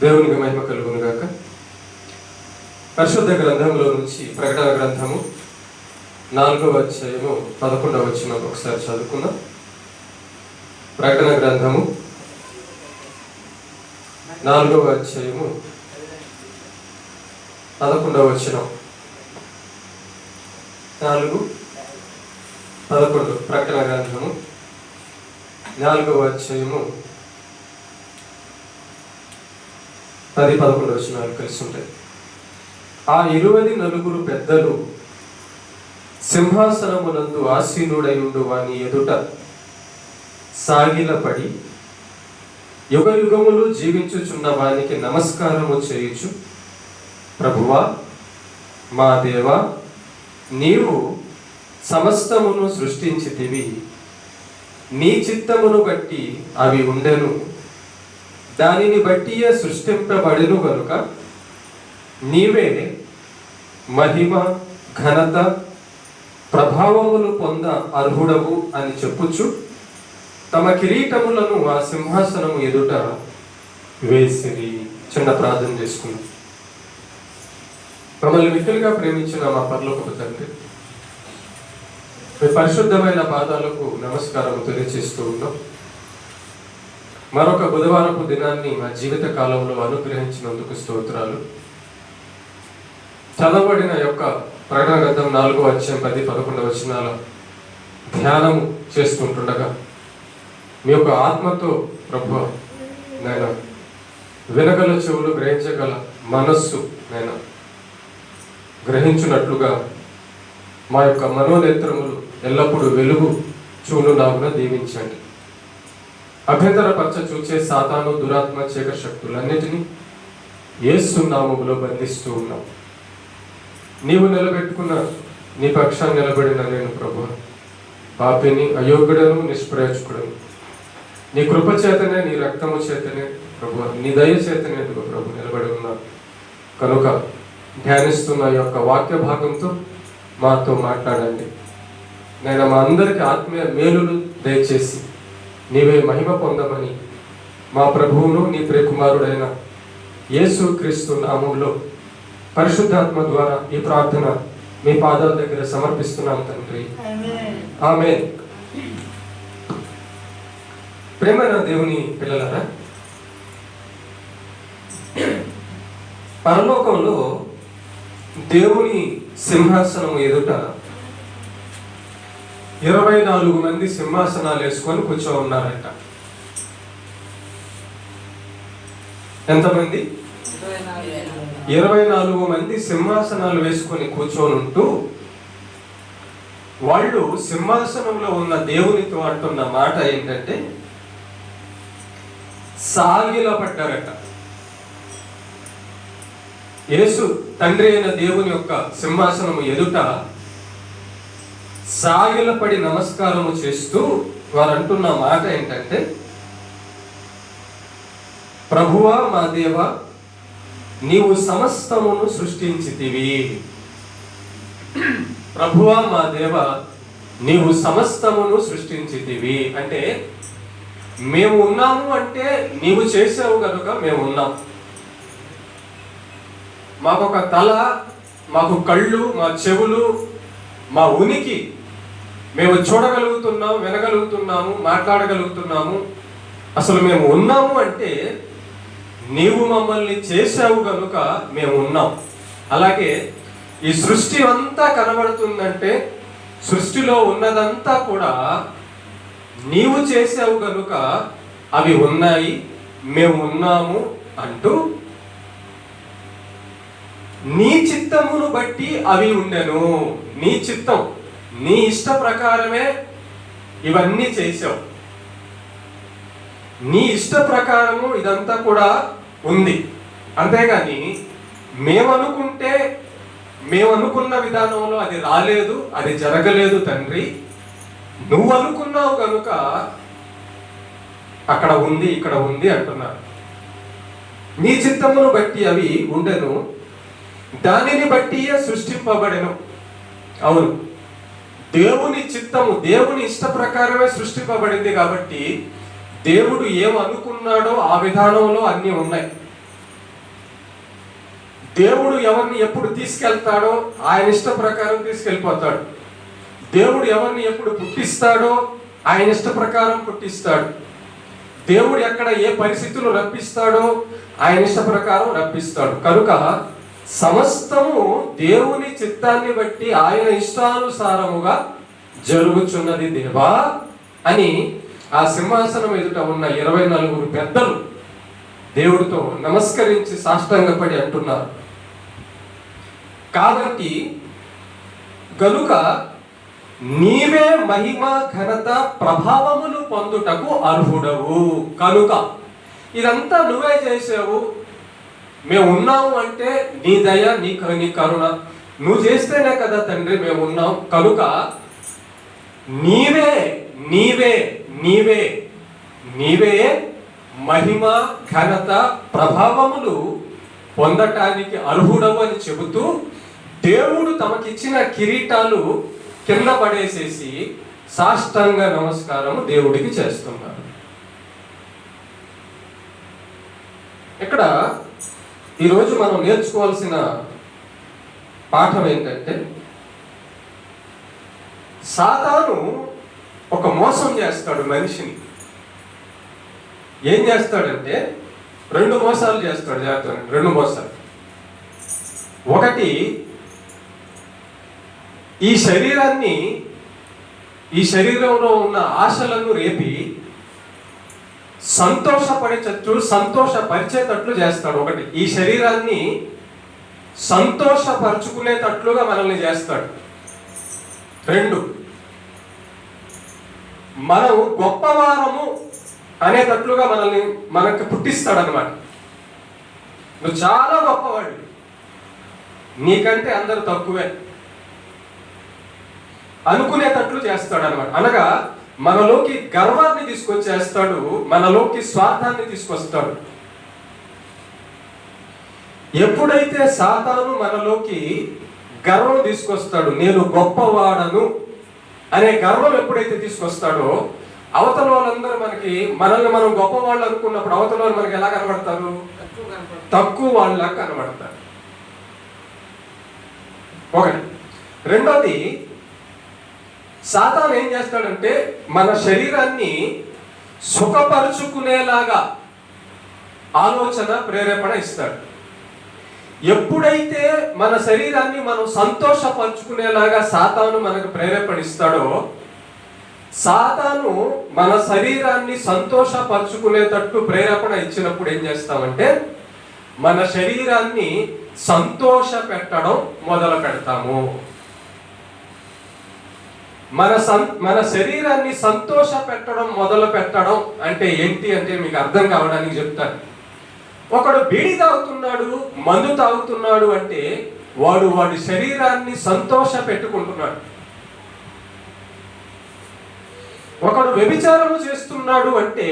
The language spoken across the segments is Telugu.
దేవునికి మహిమ కలుగును గాక. పరిశుద్ధ గ్రంథంలో నుంచి ప్రకటన గ్రంథము 4వ అధ్యాయము 11వ వచనం ఒకసారి చదువుకుందాం. ప్రకటన గ్రంథము 4వ అధ్యాయము 11వ వచనం. 4:11 ప్రకటన గ్రంథము 4వ అధ్యాయము 10-11 వచనాలు కలిసి ఉంటాయి. ఆ 24 పెద్దలు సింహాసనమునందు ఆసీనుడై ఉండు వాని ఎదుట సాగిలపడి యుగ యుగములు జీవించుచున్న వానికి నమస్కారము చేయుచు, ప్రభువా మా దేవా, నీవు సమస్తమును సృష్టించితివి, నీ చిత్తమును బట్టి అవి ఉండెను, దానిని బట్టియే సృష్టింపబడెను గనుక నీవే మహిమ ఘనత ప్రభావములు పొంద అర్హుడవు అని చెప్పుచు తమ కిరీటములను ఆ సింహాసనము ఎదుట వేసిరి. చిన్న ప్రార్థన చేసుకున్నాం. మమ్మల్ని మిక్కిలిగా ప్రేమించిన మా పరలోకపు తండ్రి, మీ పరిశుద్ధమైన పాదాలకు నమస్కారం తెలియజేస్తూ ఉన్నాం. మరొక బుధవారపు దినాన్ని మా జీవిత కాలంలో అనుగ్రహించినందుకు స్తోత్రాలు. చదవబడిన యొక్క ప్రకటన గ్రంథం 4వ అధ్యాయం 10-11 వచనాల ధ్యానము చేసుకుంటుండగా మీ యొక్క ఆత్మతో ప్రభువా నాయన వినగల చెవులు, గ్రహించగల మనస్సు నాయన గ్రహించున్నట్లుగా మా యొక్క మనోనేత్రములు ఎల్లప్పుడూ వెలుగు చూనులాగున దీవించండి. అభ్యంతరపరచ చూచే సాతాను, దురాత్మ, చీకటి శక్తులన్నిటినీ యేసు నామములో బంధిస్తూ ఉన్నాం. నీవు నిలబెట్టుకున్న నీ పక్షాన్ని నిలబడిన నేను ప్రభువా పాపిని, అయోగ్యుడను, నిష్ప్రయోజకుడను. నీ కృప చేతనే, నీ రక్తము చేతనే ప్రభువా, నీ దయ చేతనే ప్రభు నిలబడి ఉన్నా కనుక ధ్యానిస్తున్న యొక్క వాక్య భాగంతో మాతో మాట్లాడండి. నేను మా అందరికి ఆత్మీయ మేలులు దయచేసి నీవే మహిమ పొందమని మా ప్రభువును నీ ప్రియకుమారుడైన యేసు క్రీస్తు నామములో పరిశుద్ధాత్మ ద్వారా ఈ ప్రార్థన మీ పాదాల దగ్గర సమర్పిస్తున్నాం తండ్రి, ఆమేన్. ప్రేమైన దేవుని పిల్లలారా, పరలోకంలో దేవుని సింహాసనం ఎదుట 24 మంది సింహాసనాలు వేసుకొని కూర్చో ఉన్నారట. ఎంతమంది? 24 మంది సింహాసనాలు వేసుకొని కూర్చోనుంటూ వాళ్ళు సింహాసనంలో ఉన్న దేవునితో అంటున్న మాట ఏంటంటే సాగిలపడ్డారట. యేసు తండ్రి అయిన దేవుని యొక్క సింహాసనము ఎదుట సాగిలపడి నమస్కారము చేస్తూ వారు అంటున్న మాట ఏంటంటే, ప్రభువా మా దేవా, నీవు సమస్తమును సృష్టించితివి. ప్రభువా మా దేవా, నీవు సమస్తమును సృష్టించితివి అంటే మేము ఉన్నాము అంటే నీవు చేసావు కనుక మేము ఉన్నాం. మాకొక తల, మాకు కళ్ళు, మా చెవులు, మా ఉనికి, మేము చూడగలుగుతున్నాము, వినగలుగుతున్నాము, మాట్లాడగలుగుతున్నాము. అసలు మేము ఉన్నాము అంటే నీవు మమ్మల్ని చేసావు కనుక మేము ఉన్నాం. అలాగే ఈ సృష్టి అంతా కనబడుతుందంటే సృష్టిలో ఉన్నదంతా కూడా నీవు చేసావు కనుక అవి ఉన్నాయి, మేము ఉన్నాము అంటూ నీ చిత్తమును బట్టి అవి ఉండెను. నీ చిత్తం, నీ ఇష్ట ప్రకారమే ఇవన్నీ చేసావు. నీ ఇష్ట ప్రకారము ఇదంతా కూడా ఉంది. అంతేగాని మేమనుకున్న విధానంలో అది రాలేదు, అది జరగలేదు తండ్రి. నువ్వు అనుకున్నావు కనుక అక్కడ ఉంది, ఇక్కడ ఉంది అంటున్నారు. నీ చిత్తమును బట్టి అవి ఉండెను, దానిని బట్టియే సృష్టింపబడెను. అవును, దేవుని చిత్తము, దేవుని ఇష్ట ప్రకారమే సృష్టింపబడింది కాబట్టి దేవుడు ఏమనుకున్నాడో ఆ విధానంలో అన్నీ ఉన్నాయి. దేవుడు ఎవరిని ఎప్పుడు తీసుకెళ్తాడో ఆయన ఇష్ట ప్రకారం తీసుకెళ్ళిపోతాడు. దేవుడు ఎవరిని ఎప్పుడు పుట్టిస్తాడో ఆయన ఇష్ట ప్రకారం పుట్టిస్తాడు. దేవుడు ఎక్కడ ఏ పరిస్థితులు రప్పిస్తాడో ఆయన ఇష్ట ప్రకారం రప్పిస్తాడు. కనుక సమస్తము దేవుని చిత్తాన్ని బట్టి ఆయన ఇష్టానుసారముగా జరుగుచున్నది దేవా అని ఆ సింహాసనం ఎదుట ఉన్న 24 పెద్దలు దేవుడితో నమస్కరించి సాష్టాంగపడి అంటున్నారు. కాబట్టి గనుక నీవే మహిమ ఘనత ప్రభావములు పొందుటకు అర్హుడవు. కనుక ఇదంతా నువ్వే చేసావు, మేము ఉన్నాము అంటే నీ దయ, నీ కరుణ, నువ్వు చేస్తేనే కదా తండ్రి మేము ఉన్నాం. కనుక నీవే నీవే నీవే నీవే మహిమ ఘనత ప్రభావములు పొందటానికి అర్హుడవు అని చెబుతూ దేవుడు తమకిచ్చిన కిరీటాలు కింద పడేసేసి సాష్టాంగ నమస్కారం దేవుడికి చేస్తున్నారు. ఇక్కడ ఈరోజు మనం నేర్చుకోవాల్సిన పాఠం ఏంటంటే, సాతాను ఒక మోసం చేస్తాడు మనిషిని. ఏం చేస్తాడంటే 2 మోసాలు చేస్తాడు. జాగ్రత్త, 2 మోసాలు. ఒకటి, ఈ శరీరంలో ఉన్న ఆశలను రేపి సంతోషపరిచేటట్లు చేస్తాడు. ఒకటి, ఈ శరీరాన్ని సంతోషపరుచుకునేటట్లుగా మనల్ని చేస్తాడు. 2, మనం గొప్పవారము అనేటట్లుగా మనకు పుట్టిస్తాడు అనమాట. నువ్వు చాలా గొప్పవాడు, నీకంటే అందరు తక్కువే అనుకునేటట్లు చేస్తాడు అనమాట. అనగా మనలోకి గర్వాన్ని తీసుకొచ్చేస్తాడు, మనలోకి స్వార్థాన్ని తీసుకొస్తాడు. ఎప్పుడైతే సాతాను మనలోకి గర్వం తీసుకొస్తాడు, నేను గొప్పవాడను అనే గర్వం ఎప్పుడైతే తీసుకొస్తాడో, అవతల వాళ్ళందరూ మనల్ని మనం గొప్పవాళ్ళు అనుకున్నప్పుడు అవతల వాళ్ళు మనకి ఎలా కనబడతారు? తక్కువ వాళ్ళలా కనబడతారు. ఒకటి. రెండోది, సాతాను ఏం చేస్తాడంటే మన శరీరాన్ని సుఖపరుచుకునేలాగా ఆలోచన ప్రేరేపణ ఇస్తాడు. ఎప్పుడైతే మన శరీరాన్ని మనం సంతోషపరుచుకునేలాగా సాతాను మనకు ప్రేరేపణ ఇస్తాడో, సాతాను మన శరీరాన్ని సంతోషపరుచుకునేటట్టు ప్రేరేపణ ఇచ్చినప్పుడు ఏం చేస్తామంటే మన శరీరాన్ని సంతోష పెట్టడం మొదలు పెడతాము. మన శరీరాన్ని సంతోష పెట్టడం మొదలు పెట్టడం అంటే ఏంటి అంటే మీకు అర్థం కావడానికి చెప్తాను. ఒకడు బీడి తాగుతున్నాడు, మందు తాగుతున్నాడు అంటే వాడి శరీరాన్ని సంతోష పెట్టుకుంటున్నాడు. ఒకడు వ్యభిచారము చేస్తున్నాడు అంటే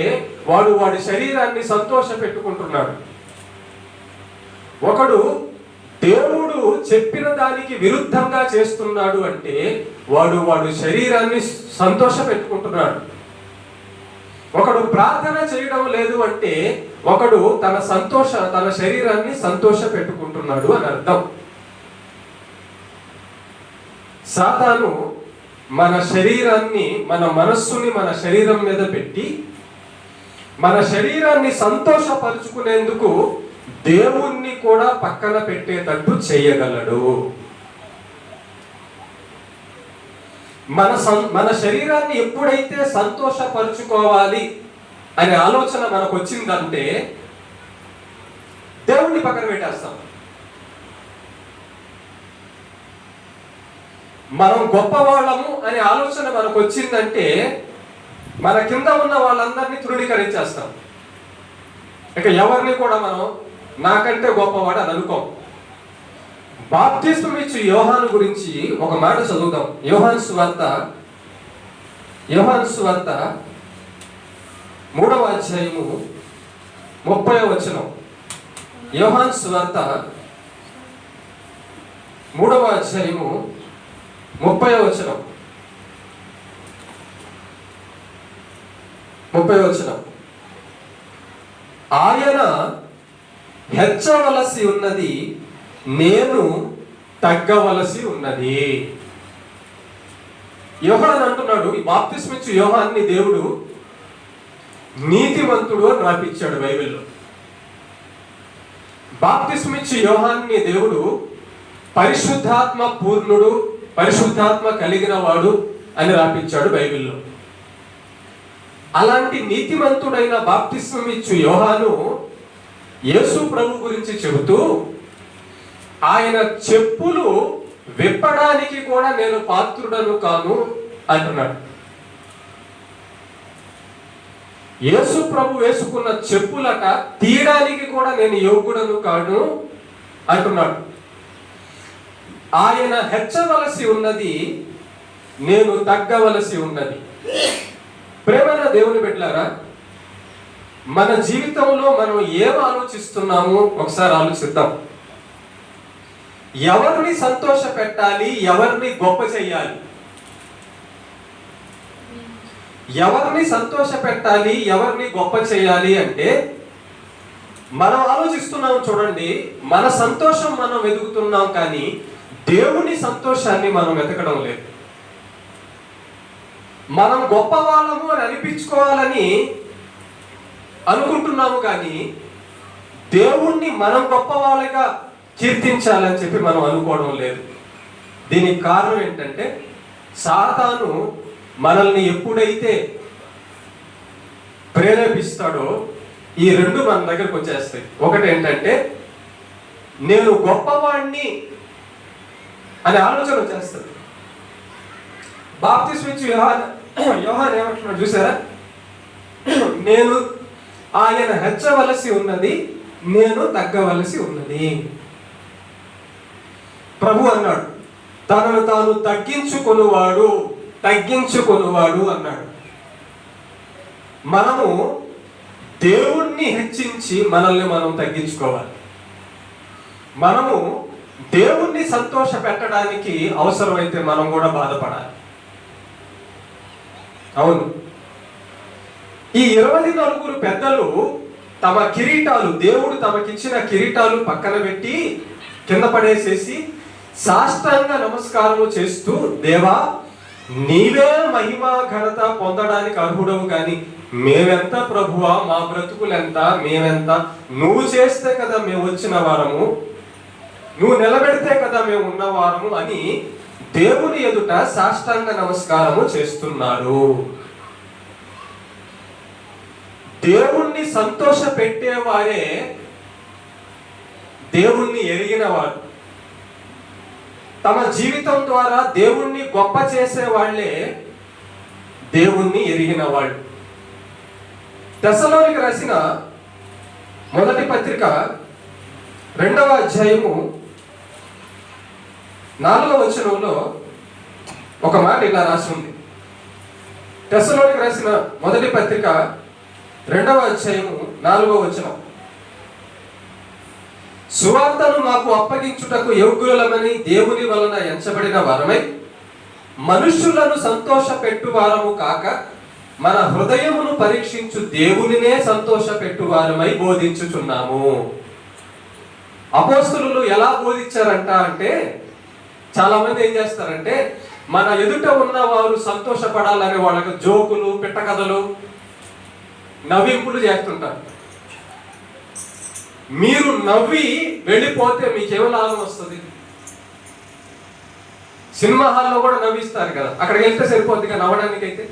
వాడి శరీరాన్ని సంతోష పెట్టుకుంటున్నాడు. ఒకడు దేవుడు చెప్పిన దానికి విరుద్ధంగా చేస్తున్నాడు అంటే వాడు శరీరాన్ని సంతోష పెట్టుకుంటున్నాడు. ఒకడు ప్రార్థన చేయడం లేదు అంటే ఒకడు తన శరీరాన్ని సంతోష పెట్టుకుంటున్నాడు అని అర్థం. సాతాను మన శరీరాన్ని, మన మనస్సుని మన శరీరం మీద పెట్టి మన శరీరాన్ని సంతోషపరుచుకునేందుకు దేవుణ్ణి కూడా పక్కన పెట్టేటట్టు చేయగలడు. మన శరీరాన్ని ఎప్పుడైతే సంతోషపరుచుకోవాలి అనే ఆలోచన మనకు వచ్చిందంటే దేవుణ్ణి పక్కన పెట్టేస్తాం. మనం గొప్పవాళ్ళము అనే ఆలోచన మనకు వచ్చిందంటే మన కింద ఉన్న వాళ్ళందరినీ తృణీకరించేస్తాం. ఇక ఎవరిని కూడా మనం నాకంటే గొప్పవాడు అని అనుకోం. బాప్తిస్మం ఇచ్చి యోహాను గురించి ఒక మాట చదువుదాం. యోహాను సువార్త 3వ అధ్యాయము 30వ వచనం. యోహాను సువార్త 3వ అధ్యాయము 30వ వచనం. 30వ వచనం. ఆయన హెచ్చవలసి ఉన్నది, నేను తగ్గవలసి ఉన్నది. యోహాను అంటున్నాడు, ఈ బాప్తిస్మిచ్చు యోహాన్ని దేవుడు నీతిమంతుడు అని రాపించాడు బైబిల్లో. బాప్తిస్మిచ్చు యోహాన్ని దేవుడు పరిశుద్ధాత్మ పూర్ణుడు, పరిశుద్ధాత్మ కలిగిన వాడు అని రాపించాడు బైబిల్లో. అలాంటి నీతిమంతుడైన బాప్తిస్మిచ్చు యోహాను యేసు ప్రభు గురించి చెబుతూ, ఆయన చెప్పులు విప్పడానికి కూడా నేను పాత్రుడను కాను అంటున్నాడు. యేసు ప్రభు వేసుకున్న చెప్పులట తీయడానికి కూడా నేను యోగ్యుడను కాను అంటున్నాడు. ఆయన హెచ్చవలసి ఉన్నది, నేను తగ్గవలసి ఉన్నది. ప్రేమైన దేవుని బిడ్డలారా, మన జీవితంలో మనం ఏం ఆలోచిస్తున్నామో ఒకసారి ఆలోచిద్దాం. ఎవరిని సంతోష పెట్టాలి, ఎవరిని గొప్ప చెయ్యాలి? ఎవరిని సంతోష పెట్టాలి, ఎవరిని గొప్ప చేయాలి అంటే మనం ఆలోచిస్తున్నాం. చూడండి, మన సంతోషం మనం వెతుకుతున్నాం, కానీ దేవుని సంతోషాన్ని మనం వెతకడం లేదు. మనం గొప్ప వాళ్ళము అని అనిపించుకోవాలని అనుకుంటున్నాము, కానీ దేవుణ్ణి మనం గొప్ప వాళ్ళగా కీర్తించాలని చెప్పి మనం అనుకోవడం లేదు. దీనికి కారణం ఏంటంటే, సాతాను మనల్ని ఎప్పుడైతే ప్రేరేపిస్తాడో ఈ రెండు మన దగ్గరకు వచ్చేస్తాయి. ఒకటి ఏంటంటే, నేను గొప్పవాణ్ణి అనే ఆలోచన వచ్చేస్తుంది. బాప్తిస్మిచ్చు యోహాను ఏమంటున్నాడు చూసారా? నేను ఆయన హెచ్చవలసి ఉన్నది, నేను తగ్గవలసి ఉన్నది. ప్రభు అన్నాడు, తనను తాను తగ్గించుకొనువాడు అన్నాడు. మనము దేవుణ్ణి హెచ్చించి మనల్ని మనం తగ్గించుకోవాలి. మనము దేవుణ్ణి సంతోష పెట్టడానికి అవసరమైతే మనం కూడా బాధపడాలి. అవును, ఈ 24 పెద్దలు తమ కిరీటాలు, దేవుడు తమకిచ్చిన కిరీటాలు పక్కన పెట్టి కింద పడేసేసి సాష్టాంగ నమస్కారము చేస్తూ, దేవా నీవే మహిమ ఘనత పొందడానికి అర్హుడవు, కానీ మేమెంత ప్రభువా, మా బ్రతుకులెంత, మేమెంత, నువ్వు చేస్తే కదా మేము వచ్చిన వారము, నువ్వు నిలబెడితే కదా మేము ఉన్నవారము అని దేవుని ఎదుట సాష్టాంగ నమస్కారము చేస్తున్నారు. దేవుణ్ణి సంతోష పెట్టేవారే దేవుణ్ణి ఎరిగిన వారు. తమ జీవితం ద్వారా దేవుణ్ణి గొప్ప చేసే వాళ్ళే దేవుణ్ణి ఎరిగిన వాళ్ళు. తెస్సలోనికి రాసిన మొదటి పత్రిక 2వ అధ్యాయము 4వ వచనంలో ఒక మాట ఇలా రాసి ఉంది. తెస్సలోనికి రాసిన మొదటి పత్రిక 2వ అధ్యాయము 4వ వచనం, సువార్తను మాకు అప్పగించుటకు యోగ్యులమని దేవుని వలన ఎంచబడిన వారమై మనుష్యులను సంతోష పెట్టువారము కాక మన హృదయమును పరీక్షించు దేవునినే సంతోష పెట్టువారమై బోధించుచున్నాము. అపోస్తలులు ఎలా బోధించారంట అంటే, చాలా మంది ఏం చేస్తారంటే, మన ఎదుట ఉన్న వారు సంతోషపడాలని వాళ్ళకి జోకులు, పిట్టకథలు, నవ్వింపులు చేస్తుంటారు. మీరు నవ్వి వెళ్ళిపోతే మీకేమో లాభం వస్తుంది? సినిమా హాల్లో కూడా నవ్విస్తారు కదా, అక్కడికి వెళ్తే సరిపోద్దిగా నవ్వడానికైతే.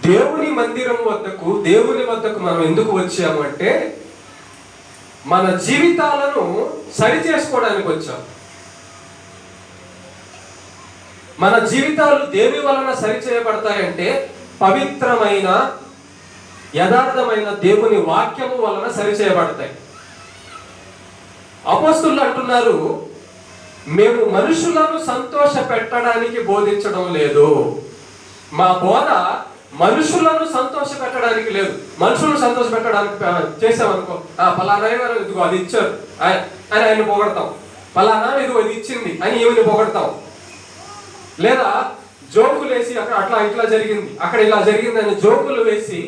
దేవుని మందిరం వద్దకు, దేవుని వద్దకు మనం ఎందుకు వచ్చాము అంటే, మన జీవితాలను సరి చేసుకోవడానికి వచ్చాం. మన జీవితాలు దేని వలన సరి చేయబడతాయంటే, పవిత్రమైన యథార్థమైన దేవుని వాక్యము వలన సరి చేయబడతాయి. అపోస్తలులు అంటున్నారు, మేము మనుషులను సంతోష పెట్టడానికి బోధించడం లేదు. మా బోధ మనుషులను సంతోష పెట్టడానికి లేదు. మనుషులను సంతోష పెట్టడానికి చేసామనుకో, పలానా ఇదిగో అది ఇచ్చారు అని ఆయన పొగడతాం, పలానా ఇదిగో ఇది ఇచ్చింది అని ఈమెని పొగడతాం, లేదా జోకులు వేసి అక్కడ అట్లా ఇట్లా జరిగింది, అక్కడ ఇలా జరిగింది అని జోకులు వేసి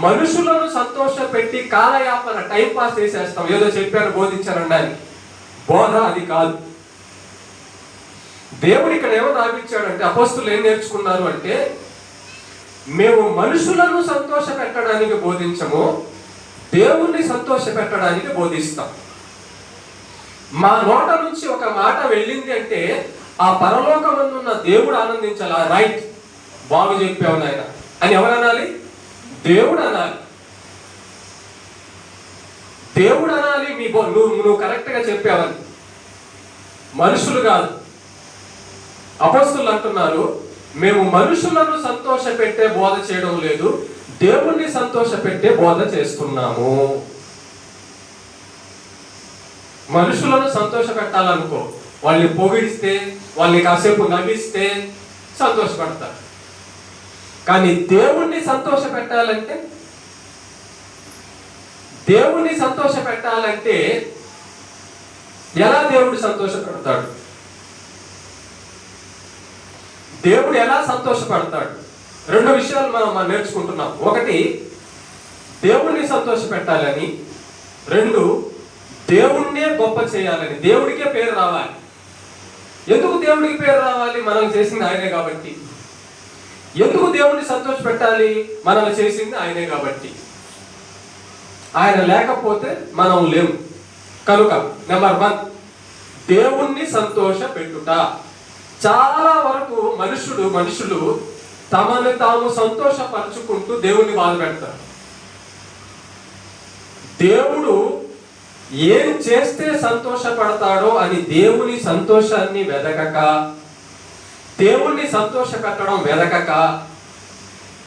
మనుషులను సంతోషపెట్టి కాలయాపన టైం పాస్ చేసేస్తాం, ఏదో చెప్పారు బోధించారనడానికి. బోధ అది కాదు. దేవుడు ఇక్కడ ఏమో రాపించాడంటే, అపోస్తులు ఏం నేర్చుకున్నారు అంటే, మేము మనుషులను సంతోష పెట్టడానికి బోధించము, దేవుణ్ణి సంతోష పెట్టడానికి బోధిస్తాం. మా నోట నుంచి ఒక మాట వెళ్ళింది అంటే ఆ పరలోకమందున్న దేవుడు ఆనందించాలి. రైట్, బాగు చెప్పావు నాయన అని ఎవరు అనాలి? దేవుడు అనాలి. దేవుడు అనాలి నువ్వు కరెక్ట్ గా చెప్పావని, మనుషులు కాదు. అపోస్తులు అంటున్నారు, మేము మనుషులను సంతోష పెట్టే బోధ చేయడం లేదు, దేవుణ్ణి సంతోష పెట్టే బోధ చేస్తున్నాము. మనుషులను సంతోష పెట్టాలనుకో, వాళ్ళని పొగిడిస్తే, వాళ్ళని కాసేపు నవ్విస్తే సంతోషపడతారు. కానీ దేవుణ్ణి సంతోష పెట్టాలంటే, దేవుణ్ణి సంతోష పెట్టాలంటే ఎలా దేవుడు సంతోషపడతాడు? దేవుడు ఎలా సంతోషపడతాడు? రెండు విషయాలు మనం నేర్చుకుంటున్నాం. ఒకటి, దేవుణ్ణి సంతోష పెట్టాలని. రెండు, దేవుణ్ణే గొప్ప చేయాలని, దేవుడికే పేరు రావాలి. ఎందుకు దేవుడికి పేరు రావాలి? మనం చేసింది ఆయనే కాబట్టి. ఎందుకు దేవుణ్ణి సంతోష పెట్టాలి? మనల్ని చేసింది ఆయనే కాబట్టి. ఆయన లేకపోతే మనం లేము. కనుక నెంబర్ 1, దేవుణ్ణి సంతోష పెట్టుట. చాలా వరకు మనుషులు తమను తాము సంతోషపరుచుకుంటూ దేవుణ్ణి బాధ పెడతారు. దేవుడు ఏం చేస్తే సంతోషపడతాడో అని దేవుని సంతోషాన్ని వెదకక, దేవుణ్ణి సంతోష పెట్టడం వెదకక,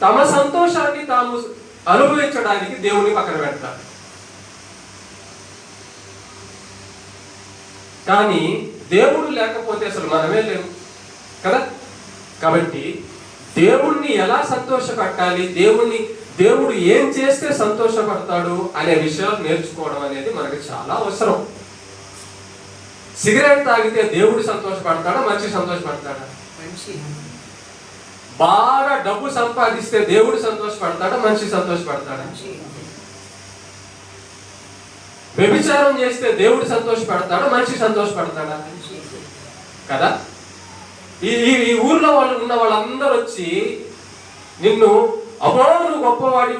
తమ సంతోషాన్ని తాము అనుభవించడానికి దేవుని పక్కన పెడతారు. కానీ దేవుడు లేకపోతే అసలు మనమే లేము కదా. కాబట్టి దేవుణ్ణి ఎలా సంతోష పెట్టాలి, దేవుడు ఏం చేస్తే సంతోషపడతాడు అనే విషయాలు నేర్చుకోవడం అనేది మనకి చాలా అవసరం. సిగరెట్ తాగితే దేవుడు సంతోషపడతాడా, మనిషి సంతోషపడతాడా? బాగా డబ్బు సంపాదిస్తే దేవుడు సంతోషపడతాడా, మనిషి సంతోషపడతాడా? వ్యభిచారం చేస్తే దేవుడు సంతోషపడతాడా, మనిషి సంతోషపడతాడా? కదా. ఈ ఊర్లో వాళ్ళు ఉన్న వాళ్ళందరూ వచ్చి నిన్ను అబ్బో నువ్వు గొప్పవాడి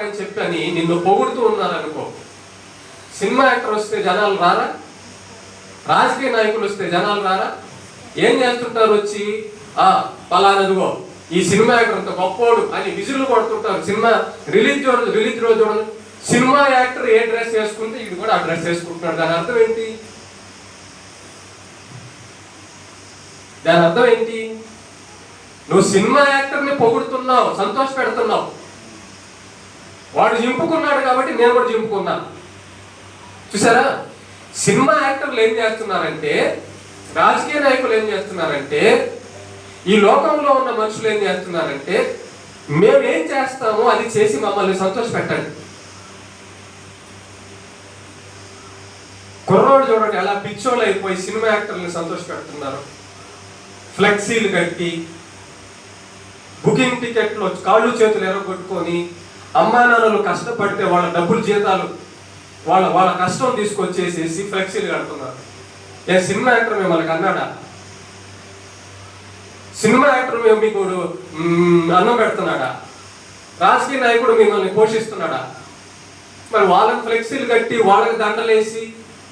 అని చెప్పని నిన్ను పొగుడుతూ ఉన్నారనుకో, సినిమా యాక్టర్ వస్తే జనాలు రారా? రాజకీయ నాయకులు వస్తే జనాలు రారా? ఏం చేస్తుంటారు? వచ్చి పలానదిగో ఈ సినిమా యాక్టర్ అంత గొప్పోడు అని విజులు కొడుతుంటారు. సినిమా రిలీజ్ రోజు చూడండి, సినిమా యాక్టర్ ఏ డ్రెస్ వేసుకుంటే ఇది కూడా ఆ డ్రెస్ వేసుకుంటున్నాడు. దాని అర్థం ఏంటి? నువ్వు సినిమా యాక్టర్ని పొగుడుతున్నావు, సంతోష పెడుతున్నావు. వాడు జింపుకున్నాడు కాబట్టి నేను కూడా జింపుకున్నాను. చూసారా? సినిమా యాక్టర్లు ఏం చేస్తున్నారంటే, రాజకీయ నాయకులు ఏం చేస్తున్నారంటే, ఈ లోకంలో ఉన్న మనుషులు ఏం చేస్తున్నారంటే, మేమేం చేస్తామో అది చేసి మమ్మల్ని సంతోష పెట్టండి. కుర్రోడు చూడండి అలా పిచ్చోళ్ళు అయిపోయి సినిమా యాక్టర్ని సంతోష పెడుతున్నారు. ఫ్లెక్సీలు కట్టి, బుకింగ్ టికెట్లు కాళ్ళు చేతులు ఎర్రగొట్టుకొని, అమ్మా నాన్నలు కష్టపడితే వాళ్ళ డబ్బులు జీతాలు వాళ్ళ కష్టం తీసుకొచ్చేసేసి ఫ్లెక్సీలు కడుతున్నారు. సినిమా యాక్టర్ మిమ్మల్ని అన్నాడా? సినిమా యాక్టర్ మేము మీకు అన్నం పెడుతున్నాడా? రాజకీయ నాయకుడు మిమ్మల్ని పోషిస్తున్నాడా? మరి వాళ్ళకి ఫ్లెక్సీలు కట్టి, వాళ్ళకి దండలేసి,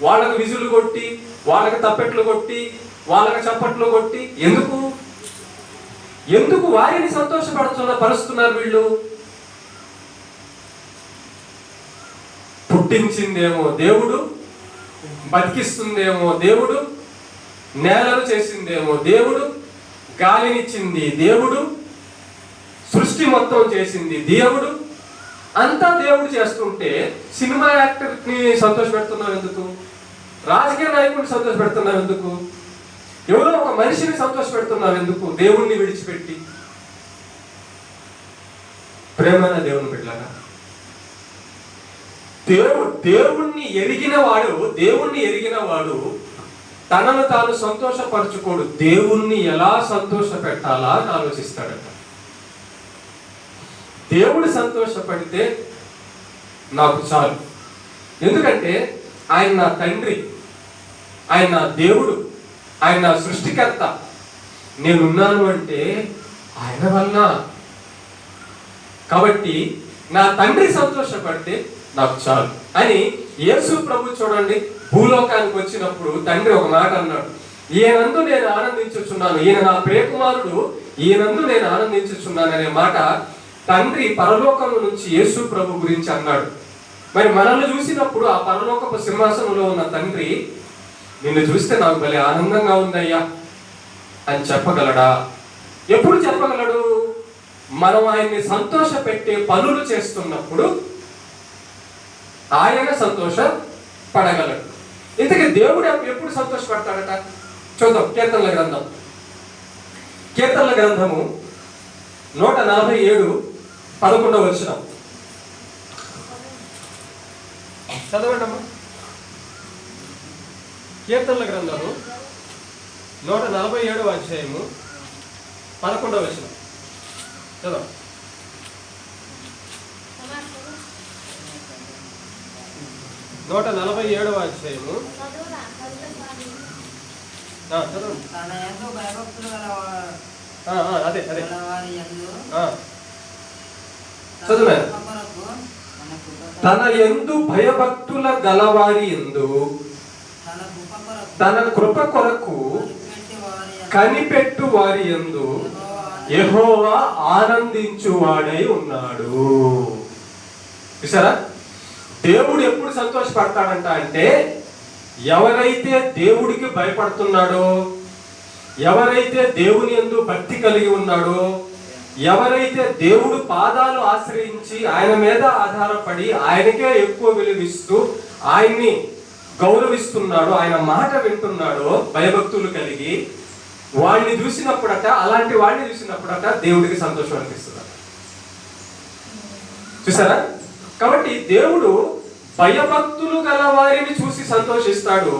వాళ్ళకి విజులు కొట్టి, వాళ్ళకి తప్పెట్లు కొట్టి, వాళ్ళకి చప్పట్లు కొట్టి ఎందుకు వారిని పరుస్తున్నారు వీళ్ళు? పుట్టించిందేమో దేవుడు, బతికిస్తుందేమో దేవుడు, నేలను చేసిందేమో దేవుడు, గాలినిచ్చింది దేవుడు, సృష్టి మొత్తం చేసింది దేవుడు. అంతా దేవుడు చేస్తుంటే సినిమా యాక్టర్ని సంతోష పెడుతున్నావు ఎందుకు? రాజకీయ నాయకుడిని సంతోష పెడుతున్నావు ఎందుకు? ఎవరో ఒక మనిషిని సంతోష పెడుతున్నావు ఎందుకు? దేవుణ్ణి విడిచిపెట్టి. ప్రేమైన దేవుని బిడ్డలారా, దేవుణ్ణి ఎరిగిన వాడు తనను తాను సంతోషపరచుకోడు, దేవుణ్ణి ఎలా సంతోష పెట్టాలా అని ఆలోచిస్తాడట. దేవుడు సంతోషపడితే నాకు చాలు. ఎందుకంటే ఆయన నా తండ్రి, ఆయన నా దేవుడు, ఆయన నా సృష్టికర్త. నేనున్నాను అంటే ఆయన వలన. కాబట్టి నా తండ్రి సంతోషపడితే నాకు చాలు అని యేసు ప్రభు చూడండి భూలోకానికి వచ్చినప్పుడు తండ్రి ఒక మాట అన్నాడు, ఈయనందు నేను ఆనందించుచున్నాను, ఈయన నా ప్రియకుమారుడు, ఈయనందు నేను ఆనందించుచున్నాను అనే మాట తండ్రి పరలోకం నుంచి యేసు ప్రభు గురించి అన్నాడు. మరి మనల్ని చూసినప్పుడు ఆ పరలోకపు సింహాసనంలో ఉన్న తండ్రి నిన్ను చూస్తే నాకు భలే ఆనందంగా ఉందయ్యా అని చెప్పగలడా? ఎప్పుడు చెప్పగలడు? మనం ఆయన్ని సంతోష పెట్టే పనులు చేస్తున్నప్పుడు ఆయన సంతోషపడగలడు. ఇంతకీ దేవుడు ఎప్పుడు సంతోషపడతాడట? చూద్దాం కీర్తనల గ్రంథం. కీర్తనల గ్రంథము 147:11 వచనం చదవండి అమ్మా. కీర్తనల గ్రంథము 147వ అధ్యాయము 11వ వచనం చదవండి. 147వ అధ్యాయము అదే చదువు. తన యందు భయభక్తుల గలవారి యందు తన కృప కొరకు కనిపెట్టు వారి యందు యెహోవా ఆనందించువాడై ఉన్నాడు. చూసారా? దేవుడు ఎప్పుడు సంతోషపడతాడంట అంటే ఎవరైతే దేవుడికి భయపడుతున్నాడో, ఎవరైతే దేవుని యందు భక్తి కలిగి ఉన్నాడో, ఎవరైతే దేవుడు పాదాలు ఆశ్రయించి ఆయన మీద ఆధారపడి ఆయనకే ఎక్కువ విలువిస్తూ ఆయన్ని గౌరవిస్తున్నాడో, ఆయన మాట వింటున్నాడో భయభక్తులు కలిగి, వాడిని చూసినప్పుడట, అలాంటి వాడిని చూసినప్పుడట దేవుడికి సంతోషం అనిపిస్తుంది. చూసారా? కాబట్టి దేవుడు భయభక్తులు గల వారిని చూసి సంతోషిస్తాడు.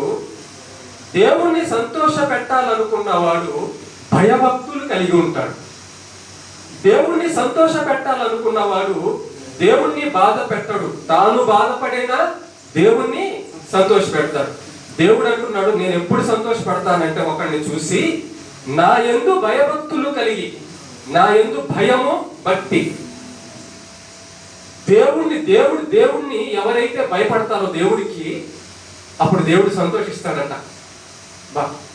దేవుణ్ణి సంతోష పెట్టాలనుకున్నవాడు భయభక్తులు కలిగి ఉంటాడు. దేవుణ్ణి సంతోష పెట్టాలనుకున్నవాడు దేవుణ్ణి బాధ పెట్టడు, తాను బాధపడేనా దేవుణ్ణి సంతోష పెడతాడు. దేవుడు అంటున్నాడు, నేను ఎప్పుడు సంతోషపడతానంటే ఒకరిని చూసి నా యందు భయభక్తులు కలిగి, నా యందు భయము భక్తి. దేవుణ్ణి ఎవరైతే భయపడతారో దేవుడికి, అప్పుడు దేవుడు సంతోషిస్తాడట.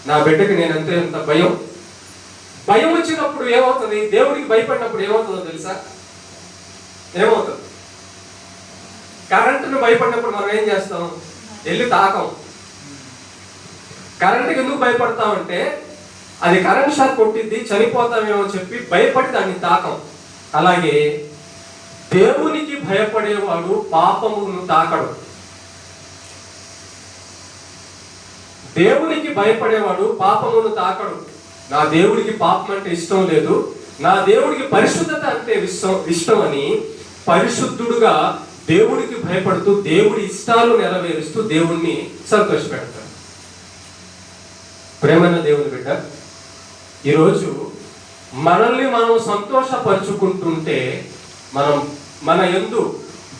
నా బిడ్డకి నేనంతే ఎంత భయం. భయం వచ్చినప్పుడు ఏమవుతుంది? దేవుడికి భయపడినప్పుడు ఏమవుతుందో తెలుసా? ఏమవుతుంది? కరెంటును భయపడినప్పుడు మనం ఏం చేస్తాం? వెళ్ళి తాకం. కరెంటుకి ఎందుకు భయపడతామంటే అది కరెంట్ షాక్ కొట్టిద్ది, చనిపోతామేమో చెప్పి భయపడి దాన్ని తాకం. అలాగే దేవునికి భయపడేవాడు పాపమును తాకడు. దేవునికి భయపడేవాడు పాపమును తాకడు. నా దేవుడికి పాపం అంటే ఇష్టం లేదు, నా దేవుడికి పరిశుద్ధత అంటే ఇష్టం అని పరిశుద్ధుడుగా దేవుడికి భయపడుతూ దేవుడి ఇష్టాలు నెరవేరుస్తూ దేవుణ్ణి సంతోషపెడతాడు. ప్రేమైన దేవుని బిడ్డ, ఈరోజు మనల్ని మనం సంతోషపరుచుకుంటుంటే మన యందు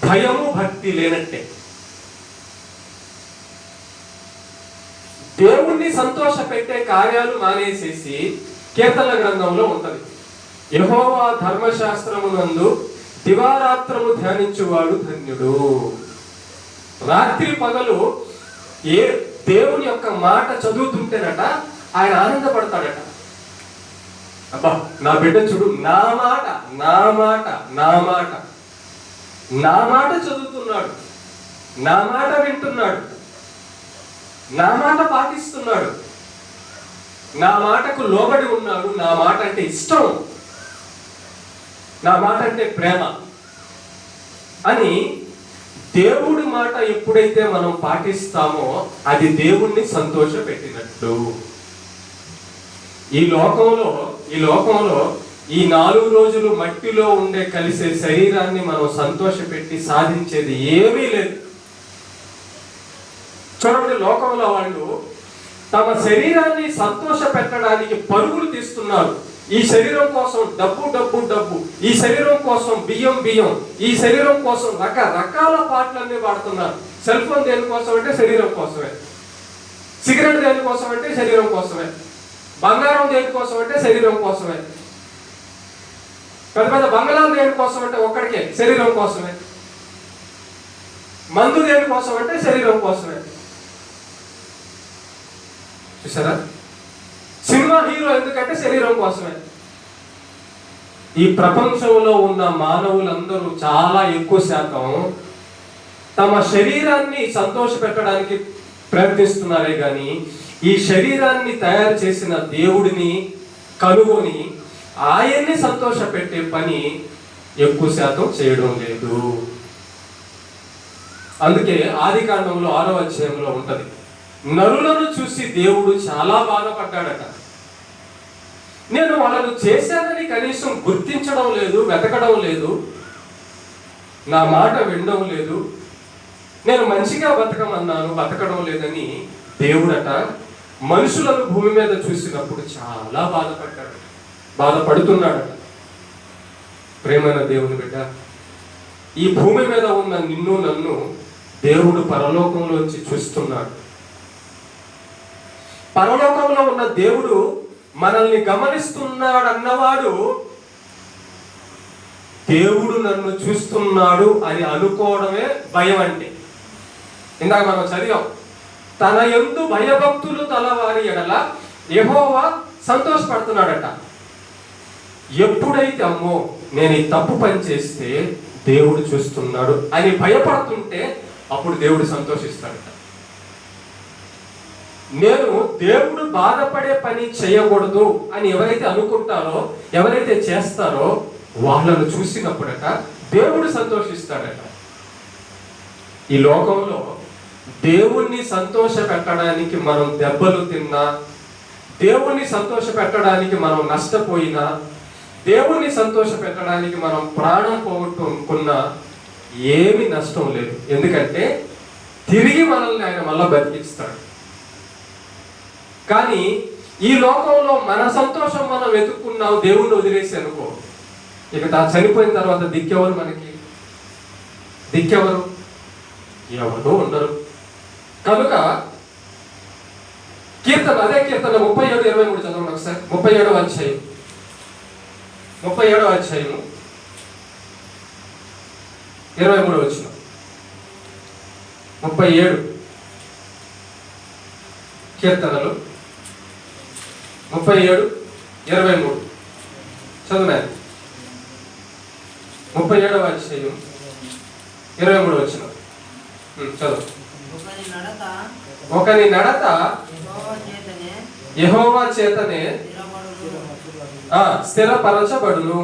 భయము భక్తి లేనట్టే. దేవుణ్ణి సంతోష పెట్టే కార్యాలు మానేసేసి కీర్తనల గ్రంథంలో ఉంటది, యెహోవా ధర్మశాస్త్రమునందు దివారాత్రము ధ్యానించువాడు ధన్యుడు. రాత్రి పగలు ఏ దేవుని యొక్క మాట చదువుతుంటేనట ఆయన ఆనందపడతాడట. అబ్బా, నా బిడ్డ చూడు, నా మాట నా మాట నా మాట నా మాట చదువుతున్నాడు, నా మాట వింటున్నాడు, నా మాట పాటిస్తున్నాడు, నా మాటకు లోబడి ఉన్నాడు, నా మాట అంటే ఇష్టం, నా మాట అంటే ప్రేమ అని దేవుడి మాట ఎప్పుడైతే మనం పాటిస్తామో అది దేవుణ్ణి సంతోష పెట్టినట్లు. ఈ లోకంలో ఈ 4 రోజులు మట్టిలో ఉండే కలిసే శరీరాన్ని మనం సంతోష పెట్టి సాధించేది ఏమీ లేదు. చూడండి, లోకంలో వాళ్ళు తమ శరీరాన్ని సంతోష పెట్టడానికి పరుగులు తీస్తున్నారు. ఈ శరీరం కోసం డబ్బు డబ్బు డబ్బు, ఈ శరీరం కోసం బియ్యం బియ్యం, ఈ శరీరం కోసం రకరకాల పాటలన్నీ వాడుతున్నారు. సెల్ ఫోన్ దేనికోసం అంటే శరీరం కోసమే, సిగరెట్ దేనికోసం అంటే శరీరం కోసమే, బంగారం దేనికోసం అంటే శరీరం కోసమే, పెద్ద పెద్ద బంగాళాలు దేనికోసం అంటే ఒక్కడికే శరీరం కోసమే, మందు దేనికోసం అంటే శరీరం కోసమే. చూసారా? సినిమా హీరో ఎందుకంటే శరీరం కోసమే. ఈ ప్రపంచంలో ఉన్న మానవులందరూ చాలా ఎక్కువ శాతం తమ శరీరాన్ని సంతోష పెట్టడానికి ప్రయత్నిస్తున్నారే కానీ ఈ శరీరాన్ని తయారు చేసిన దేవుడిని కనుగొని ఆయన్ని సంతోష పెట్టే పని ఎక్కువ శాతం చేయడం లేదు. అందుకే ఆదికాండంలో 6వ అధ్యాయంలో ఉంటది, నరులను చూసి దేవుడు చాలా బాధపడ్డాడట. నేను వాళ్ళను చేశానని కనీసం గుర్తించడం లేదు, వెతకడం లేదు, నా మాట వినడం లేదు, నేను మంచిగా బతకమన్నాను, బతకడం లేదని దేవుడట మనుషులను భూమి మీద చూసినప్పుడు చాలా బాధపడుతున్నాడట. ప్రేమైన దేవుని బిడ్డ, ఈ భూమి మీద ఉన్న నిన్ను నన్ను దేవుడు పరలోకంలోంచి చూస్తున్నాడు. పరలోకంలో ఉన్న దేవుడు మనల్ని గమనిస్తున్నాడు అన్నవాడు దేవుడు నన్ను చూస్తున్నాడు అని అనుకోవడమే భయం అంటే. ఇందాక మనం చదివాం, తన యందు భయభక్తులు తలవారి ఎడల యెహోవా సంతోషపడుతున్నాడట. ఎప్పుడైతే అమ్మో నేను ఈ తప్పు పని చేస్తే దేవుడు చూస్తున్నాడు అని భయపడుతుంటే అప్పుడు దేవుడు సంతోషిస్తాడట. నేను దేవుడు బాధపడే పని చేయకూడదు అని ఎవరైతే అనుకుంటారో, ఎవరైతే చేస్తారో వాళ్ళను చూసినప్పుడట దేవుడు సంతోషిస్తాడట. ఈ లోకంలో దేవుణ్ణి సంతోష పెట్టడానికి మనం దెబ్బలు తిన్నా, దేవుణ్ణి సంతోష పెట్టడానికి మనం నష్టపోయినా, దేవుణ్ణి సంతోష పెట్టడానికి మనం ప్రాణం పోగొట్టుకున్నా ఏమి నష్టం లేదు. ఎందుకంటే తిరిగి మనల్ని ఆయన మళ్ళా బతికిస్తాడు. కానీ ఈ లోకంలో మన సంతోషం మనం వెతుక్కున్నాం, దేవుణ్ణి వదిలేసి అనుకో, ఇక చనిపోయిన తర్వాత దిక్కెవరు? మనకి దిక్కెవరు? ఎవరు ఉండరు. కనుక కీర్తన, అదే కీర్తన 37:23 చదవండి ఒకసారి. 37వ అధ్యాయం 23వ వచనం. 37 కీర్తనలు 37:23 చదువునారు. 37వ అధ్యాయం 23వ వచనం చదువు. ఒకని నడత యెహోవా చేతనే స్థిరపరచబడును,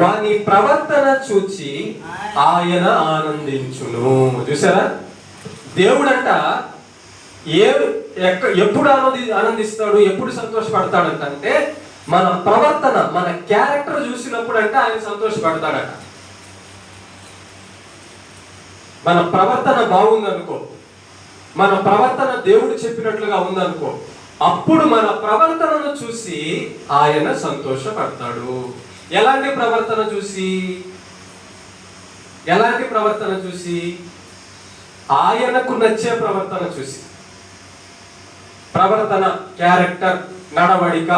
వాని ప్రవర్తన చూచి ఆయన ఆనందించును. చూసారా? దేవుడంట ఎప్పుడు ఆనందిస్తాడు, ఎప్పుడు సంతోషపడతాడంటే మన ప్రవర్తన, మన క్యారెక్టర్ చూసినప్పుడు అంటే ఆయన సంతోషపడతాడట. మన ప్రవర్తన బాగుందనుకో, మన ప్రవర్తన దేవుడు చెప్పినట్లుగా ఉందనుకో, అప్పుడు మన ప్రవర్తనను చూసి ఆయన సంతోషపడతాడు. ఎలాంటి ప్రవర్తన చూసి? ఎలాంటి ప్రవర్తన చూసి? ఆయనకు నచ్చే ప్రవర్తన చూసి. ప్రవర్తన, క్యారెక్టర్, నడవడిక.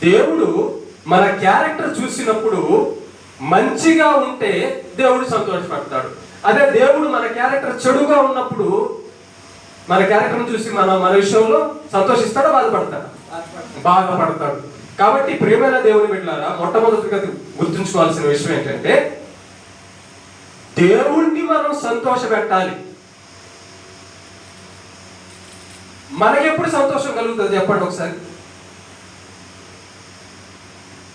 దేవుడు మన క్యారెక్టర్ చూసినప్పుడు మంచిగా ఉంటే దేవుడు సంతోషపడతాడు. అదే దేవుడు మన క్యారెక్టర్ చెడుగా ఉన్నప్పుడు మన క్యారెక్టర్ని చూసి మన విషయంలో సంతోషిస్తాడా, బాధపడతాడా? బాధపడతాడు. కాబట్టి ప్రియమైన దేవుని బిడ్డలారా, మొట్టమొదటిగా గుర్తుంచుకోవాల్సిన విషయం ఏంటంటే దేవుణ్ణి మనం సంతోష పెట్టాలి. మనకెప్పుడు సంతోషం కలుగుతుంది చెప్పండి ఒకసారి.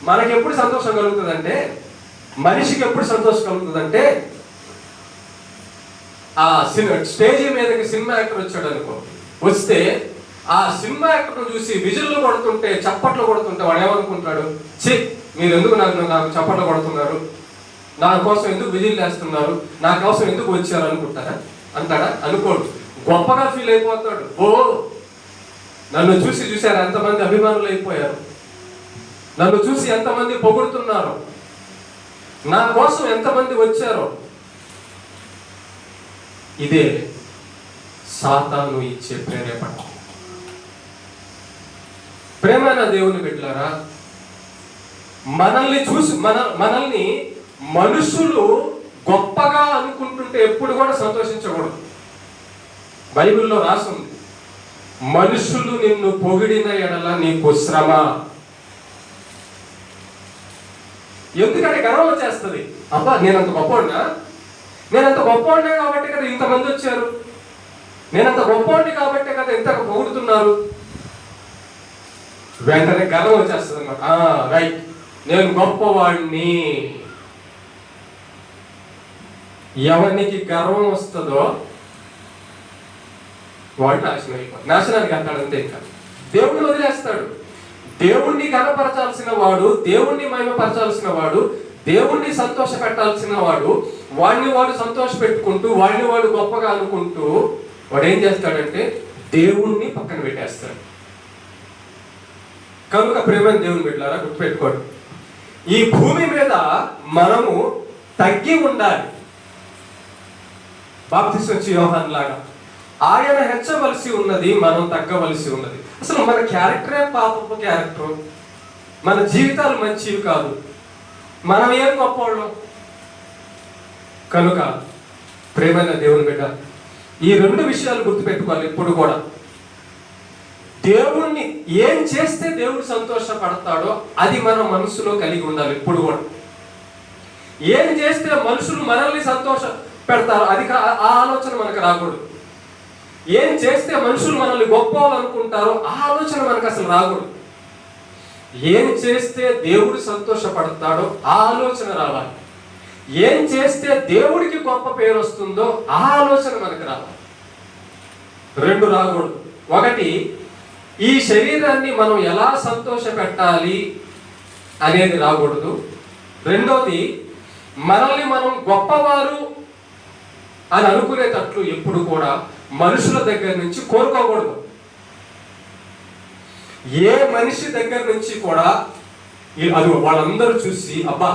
మనకెప్పుడు సంతోషం కలుగుతుంది అంటే, మనిషికి ఎప్పుడు సంతోషం కలుగుతుంది అంటే, ఆ స్టేజ్ మీదకి సినిమా యాక్టర్ వచ్చాడు అనుకో, వస్తే ఆ సినిమా యాక్టర్ చూసి విజిల్లు కొడుతుంటే, చప్పట్లు కొడుతుంటే వాడు ఏమనుకుంటాడు? మీరు ఎందుకు నాకు చప్పట్లు కొడుతున్నారు, నా కోసం ఎందుకు విజిల్ వేస్తున్నారు, నా కోసం ఎందుకు వచ్చారు అనుకుంటారా? అంటాడా? అనుకోడు. గొప్పగా ఫీల్ అయిపోతాడు. ఓ నన్ను చూసి చూశారు ఎంతమంది అభిమానులు అయిపోయారు, నన్ను చూసి ఎంతమంది పొగుడుతున్నారు, నా కోసం ఎంతమంది వచ్చారో. ఇదే సాతాను ఇచ్చే ప్రేరేపణ. ప్రేమైన దేవుని బిడ్డలారా, మనల్ని చూసి మనల్ని మనుషులు గొప్పగా అనుకుంటుంటే ఎప్పుడు కూడా సంతోషించకూడదు. బైబిల్లో రాసింది, మనుషులు నిన్ను పొగిడిన ఎడల నీకు శ్రమ. ఎందుకంటే గర్వం వచ్చేస్తుంది. అబ్బా నేనంత గొప్పవాడినా, నేనంత గొప్పవాడినే కాబట్టి కదా ఇంతమంది వచ్చారు, నేనంత గొప్పవాడిని కాబట్టి కదా ఇంత పొగుడుతున్నారు. వెంటనే గర్వం వచ్చేస్తుంది అన్నమాట. రైట్, నేను గొప్పవాడిని. ఎవరికి గర్వం వస్తుందో వాడు నాశనం అయిపోతాడు, నాశనానికి వెళ్తాడంతే. ఇంకా దేవుడిని వదిలేస్తాడు. దేవుణ్ణి కనపరచాల్సిన వాడు, దేవుణ్ణి మహిమపరచాల్సిన వాడు, దేవుణ్ణి సంతోష పెట్టాల్సిన వాడు, వాడిని వాడు సంతోష పెట్టుకుంటూ, వాడిని వాడు గొప్పగా అనుకుంటూ వాడు ఏం చేస్తాడంటే దేవుణ్ణి పక్కన పెట్టేస్తాడు. కనుక ప్రేమైన దేవుని బిడ్డలారా, గుర్తుపెట్టుకోండి, ఈ భూమి మీద మనము తగ్గి ఉండాలి. బాప్తిస్మం ఇచ్చే యోహాను లాగా ఆయన హెచ్చవలసి ఉన్నది, మనం తగ్గవలసి ఉన్నది. అసలు మన క్యారెక్టరే పాపపు క్యారెక్టర్, మన జీవితాలు మంచివి కాదు, మనం ఏం గొప్పవాళ్ళం. కనుక ప్రేమైన దేవుని బిడ్డ, ఈ రెండు విషయాలు గుర్తుపెట్టుకోవాలి ఎప్పుడు కూడా. దేవుణ్ణి ఏం చేస్తే దేవుడు సంతోషపడతాడో అది మన మనసులో కలిగి ఉండాలి ఎప్పుడు కూడా. ఏం చేస్తే మనుషులు మనల్ని సంతోష పెడతారో అది ఆ ఆలోచన మనకు రాకూడదు. ఏం చేస్తే మనుషులు మనల్ని గొప్పవాళ్ళు అనుకుంటారో ఆ ఆలోచన మనకు అసలు రాకూడదు. ఏం చేస్తే దేవుడు సంతోషపడతాడో ఆ ఆలోచన రావాలి. ఏం చేస్తే దేవుడికి గొప్ప పేరు వస్తుందో ఆ ఆలోచన మనకు రావాలి. రెండు రాకూడదు. ఒకటి, ఈ శరీరాన్ని మనం ఎలా సంతోష పెట్టాలి అనేది రాకూడదు. రెండోది, మనల్ని మనం గొప్పవారు అని అనుకునేటట్లు ఎప్పుడు కూడా మనుషుల దగ్గర నుంచి కోరుకోకూడదు. ఏ మనిషి దగ్గర నుంచి కూడా అది వాళ్ళందరూ చూసి అబ్బా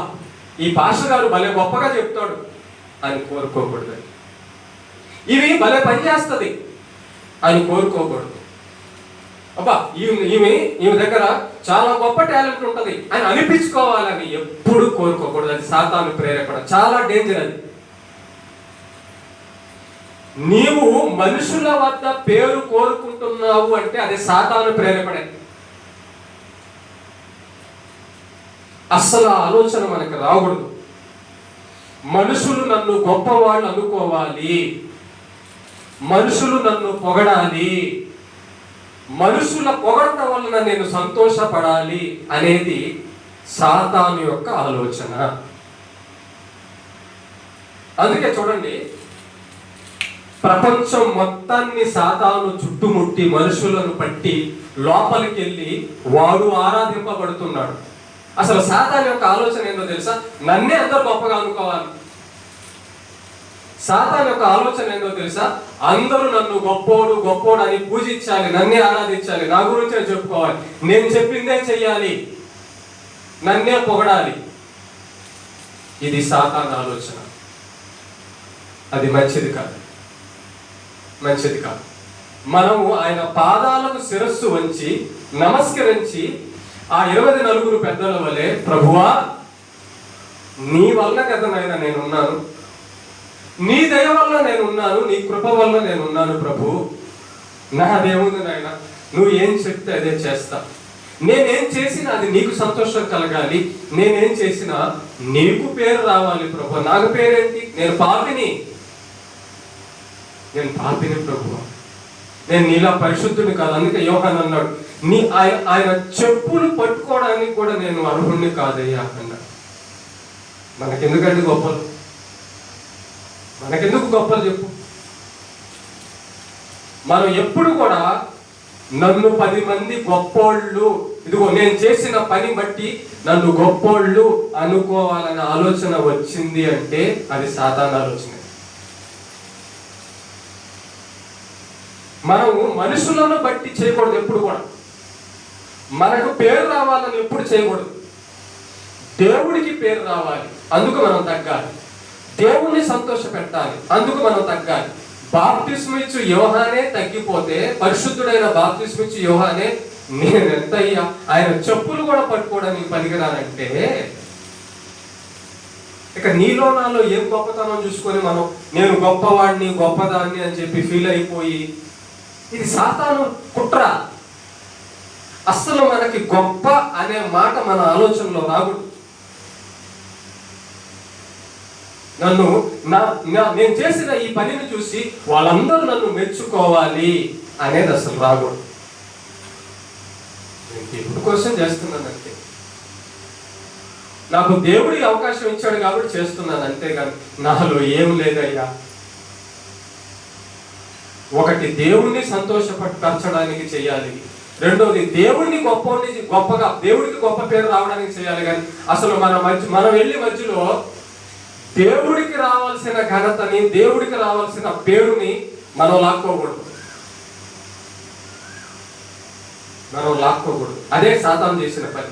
ఈ పాస్టర్ గారు భలే గొప్పగా చెప్తాడు అని కోరుకోకూడదు. ఇవి భలే పనిచేస్తుంది అని కోరుకోకూడదు. అబ్బా ఈమె దగ్గర చాలా గొప్ప టాలెంట్ ఉంటుంది అని అనిపించుకోవాలని ఎప్పుడు కోరుకోకూడదు. అది సాతాను ప్రేరేపణ, చాలా డేంజర్ అది. నీవు మనుషుల వద్ద పేరు కోరుకుంటున్నావు అంటే అది సాతాను ప్రేరేపణే. అస్సలు ఆలోచన మనకు రాకూడదు. మనుషులు నన్ను గొప్పవాళ్ళు అనుకోవాలి, మనుషులు నన్ను పొగడాలి, మనుషుల పొగడత వలన నేను సంతోషపడాలి అనేది సాతాను యొక్క ఆలోచన. అందుకే చూడండి, ప్రపంచం మొత్తాన్ని సాతాను చుట్టుముట్టి మనుషులను పట్టి లోపలికి వెళ్ళి వాడు ఆరాధింపబడుతున్నాడు. అసలు సాతాను యొక్క ఆలోచన ఏంటో తెలుసా? నన్నే అందరూ గొప్పగా అనుకోవాలి. సాతాను యొక్క ఆలోచన ఏంటో తెలుసా? అందరూ నన్ను గొప్పోడు గొప్పోడు అని పూజించాలి, నన్నే ఆరాధించాలి, నా గురించే చెప్పుకోవాలి, నేను చెప్పిందే చెయ్యాలి, నన్నే పొగడాలి. ఇది సాతాను ఆలోచన. అది మంచిది కాదు, మంచిది కాదు. మనము ఆయన పాదాలకు శిరస్సు వంచి నమస్కరించి ఆ 24 పెద్దల వలె, ప్రభువా నీ వల్ల కదా నాయన నేనున్నాను, నీ దయ వల్ల నేనున్నాను, నీ కృప వల్ల నేనున్నాను ప్రభు, నా దేవుని నాయన నువ్వు ఏం చెప్తే అదే చేస్తా, నేనేం చేసినా అది నీకు సంతోషం కలగాలి, నేనేం చేసినా నీకు పేరు రావాలి ప్రభు. నాకు పేరేంటి? నేను పాపిని ప్రభు, నేను నీలా పరిశుద్ధుని కాదు. అందుకే యోహాను అన్నాడు, ఆయన చెప్పులు పట్టుకోవడానికి కూడా నేను అర్హుణ్ణి కాదయ్యా అన్నాడు. మనకెందుకండి గొప్పలు? మనకెందుకు గొప్పలు చెప్పు? మనం ఎప్పుడు కూడా నన్ను 10 మంది గొప్పోళ్ళు, ఇదిగో నేను చేసిన పని బట్టి నన్ను గొప్పోళ్ళు అనుకోవాలనే ఆలోచన వచ్చింది అంటే అది సాతాను ఆలోచన. మనము మనుషులను బట్టి చేయకూడదు. ఎప్పుడు కూడా మనకు పేరు రావాలని ఎప్పుడు చేయకూడదు. దేవుడికి పేరు రావాలి, అందుకు మనం తగ్గాలి. దేవుణ్ణి సంతోష పెట్టాలి, అందుకు మనం తగ్గాలి. బాప్తిస్మిచ్చు యోహానే తగ్గిపోతే పరిశుద్ధుడైన బాప్తిస్మిచ్చు యోహానే నేనెంతయ్యా, ఆయన చెప్పులు కూడా పట్టుకోవడానికి పనికిరానంటే ఇక నీలో నాలో ఏం గొప్పతనం చూసుకొని మనం నేను గొప్పవాడిని గొప్పదాన్ని అని చెప్పి ఫీల్ అయిపోయి, ఇది సాతాను కుట్ర. అస్సలు మనకి గొప్ప అనే మాట మన ఆలోచనలో రాకూడదు. నేను చేసిన ఈ పనిని చూసి వాళ్ళందరూ నన్ను మెచ్చుకోవాలి అనేది అసలు రాకూడదు. నేను దేవుడి కోసం చేస్తున్నానంటే, నాకు దేవుడి అవకాశం ఇచ్చాడు కాబట్టి చేస్తున్నాను, అంతేగాని నాలో ఏం లేదయ్యా. ఒకటి దేవుణ్ణి సంతోషపరచడానికి చేయాలి, రెండోది దేవుణ్ణి గొప్పగా దేవుడికి గొప్ప పేరు రావడానికి చేయాలి. కానీ అసలు మనం వెళ్ళి మధ్యలో దేవుడికి రావాల్సిన ఘనతని, దేవుడికి రావాల్సిన పేరుని మనం లాక్కోకూడదు. అదే సాతాను చేసిన పని.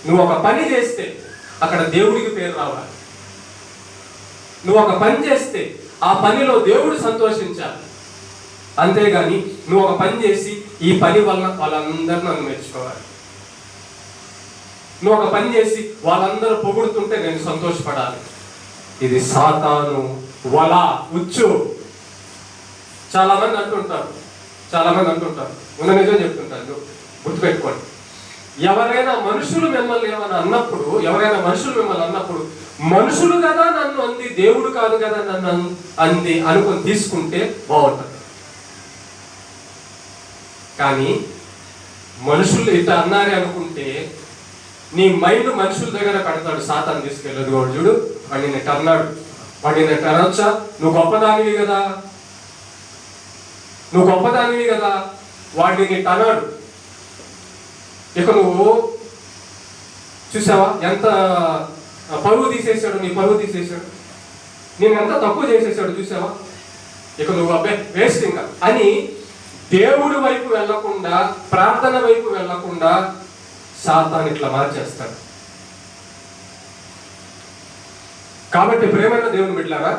నువ్వు ఒక పని చేస్తే అక్కడ దేవుడికి పేరు రావాలి. నువ్వు ఒక పని చేస్తే ఆ పనిలో దేవుడు సంతోషించాలి. అంతేగాని నువ్వు ఒక పని చేసి ఈ పని వల్ల వాళ్ళందరూ నన్ను మెచ్చుకోవాలి, నువ్వు ఒక పని చేసి వాళ్ళందరూ పొగుడుతుంటే నేను సంతోషపడాలి. ఇది సాతాను వల, ఉచ్చు. చాలా మంది అంటుంటారు ఉన్న నిజం చెప్తుంటారు, గుర్తుపెట్టుకోండి. ఎవరైనా మనుషులు మిమ్మల్ని అన్నప్పుడు మనుషులు కదా నన్ను అంది, దేవుడు కాదు కదా నన్ను అంది అనుకొని తీసుకుంటే బాగుంటుంది. కానీ మనుషులు ఇట్లా అన్నారే అనుకుంటే నీ మైండ్ మనుషుల దగ్గర పెడతాడు సాతాను తీసుకెళ్ళదు. చూడు, వాడిని అన్నాడు, వాడిని అనొచ్చా, నువ్వు గొప్పదానివి కదా, వాడిని అన్నాడు. ఇక నువ్వు చూసావా ఎంత పరువు తీసేసాడు, నీ పరువు తీసేసాడు, నేను ఎంత తక్కువ చేసేసాడు చూసావా, ఇక నువ్వు అబ్బాయి వేస్ట్ ఇంకా అని దేవుడి వైపు వెళ్లకుండా, ప్రార్థన వైపు వెళ్లకుండా సాతాను ఇట్లా మార్చేస్తాడు. కాబట్టి ప్రియమైన దేవుని బిడ్డలారా,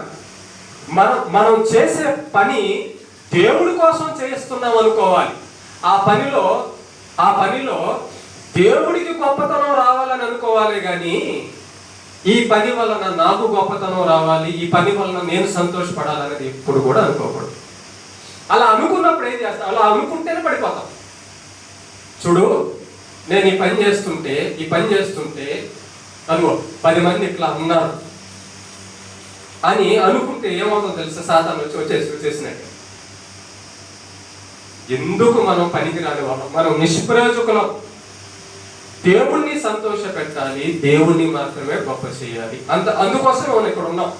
మనం చేసే పని దేవుడి కోసం చేస్తున్నాం అనుకోవాలి. ఆ పనిలో దేవుడికి గొప్పతనం రావాలని అనుకోవాలి. కానీ ఈ పని వలన నాకు గొప్పతనం రావాలి, ఈ పని వలన నేను సంతోషపడాలనేది ఎప్పుడు కూడా అనుకోకూడదు. అలా అనుకున్నప్పుడు ఏం చేస్తాం, అలా అనుకుంటేనే పడిపోతాం. చూడు, నేను ఈ పని చేస్తుంటే అనుకో 10 మంది ఇట్లా ఉన్నారు అని అనుకుంటే ఏమవుతుందో తెలుసా, సాతాను వచ్చేసినట్టు. ఎందుకు మనం పనికి రాని వాళ్ళం, మనం నిష్ప్రయోజకులం. దేవుణ్ణి సంతోష పెట్టాలి, దేవుణ్ణి మాత్రమే గొప్ప చేయాలి. అందుకోసం మనం ఇక్కడ ఉన్నాం.